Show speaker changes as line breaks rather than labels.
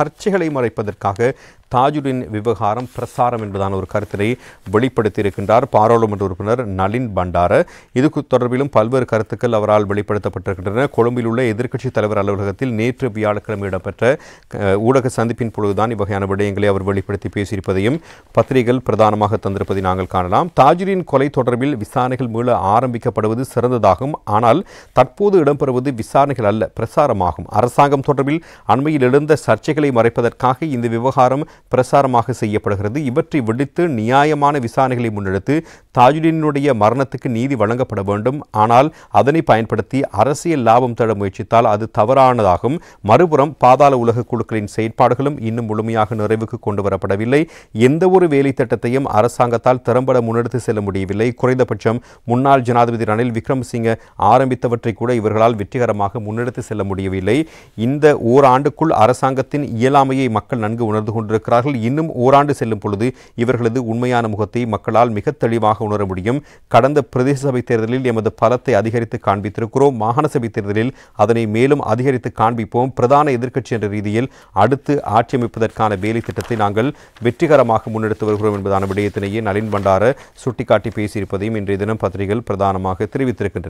சர்ச்சைகளை மறைப்பதற்காக Tajuddin விவகாரம் பிரசாரம் என்பதான ஒரு கருத்தினை வெளிப்படுத்தியிருக்கின்றார் பாராளுமன்ற உறுப்பினர் நளின் பண்டார. இது தொடர்பிலும் பல்வேறு கருத்துக்கள் அவரால் வெளிப்படுத்தப்பட்டிருக்கின்றன. கொழும்பில் உள்ள எதிர்க்கட்சித் தலைவர் அலுவலகத்தில் நேற்று வியாழக்கிழமை இடம்பெற்ற ஊடக சந்திப்பின் பொழுதுதான் இவ்வகையான விடயங்களை அவர் வெளிப்படுத்தி பேசியிருப்பதையும் பத்திரிகைகள் பிரதானமாக தந்திருப்பதை நாங்கள் காணலாம். தாஜுடின் கொலை தொடர்பில் விசாரணைகள் மீள ஆரம்பிக்கப்படுவது சிறந்ததாகும். ஆனால் தற்போது இடம்பெறுவது விசாரணைகள் அல்ல, பிரசாரமாகும். அரசாங்கம் தொடர்பில் அண்மையில் எழுந்த சர்ச்சைகளை மறைப்பதற்காக இந்த விவகாரம் பிரசாரமாக செய்யப்படுகிறது. இவற்றை விடுத்து நியாயமான விசாரணைகளை முன்னெடுத்து தாஜுடினுடைய மரணத்துக்கு நீதி வழங்கப்பட வேண்டும். ஆனால் அதனை பயன்படுத்தி அரசியல் லாபம் தேட முயற்சித்தால் அது தவறானதாகும். மறுபுறம் பாதாள உலக குழுக்களின் செயற்பாடுகளும் இன்னும் முழுமையாக நிறைவுக்கு கொண்டு வரப்படவில்லை. எந்த ஒரு வேலை திட்டத்தையும் அரசாங்கத்தால் திறம்பட முன்னெடுத்து செல்ல முடியவில்லை. குறைந்தபட்சம் முன்னாள் ஜனாதிபதி ரணில் விக்ரமசிங்க ஆரம்பித்தவற்றை கூட இவர்களால் வெற்றிகரமாக முன்னெடுத்து செல்ல முடியவில்லை. இந்த ஓராண்டுக்குள் அரசாங்கத்தின் இயலாமையை மக்கள் நன்கு உணர்ந்து கொண்டிருக்கிறார்கள். இன்னும் ஓராண்டு செல்லும் பொழுது இவர்களது உண்மையான முகத்தை மக்களால் மிக தெளிவாக உணர முடியும். கடந்த பிரதேச சபை தேர்தலில் எமது பலத்தை அதிகரித்து காண்பித்திருக்கிறோம். மாகாண சபை தேர்தலில் அதனை மேலும் அதிகரித்து காண்பிப்போம். பிரதான எதிர்க்கட்சி என்ற ரீதியில் அடுத்து ஆட்சி அமைப்பதற்கான வேலை திட்டத்தை நாங்கள் வெற்றிகரமாக முன்னெடுத்து வருகிறோம் என்பதான விடயத்தினையே நளின் பண்டார சுட்டிக்காட்டி பேசியிருப்பதையும் இன்றைய தினம் பத்திரிகைகள் பிரதானமாக தெரிவித்திருக்கின்றன.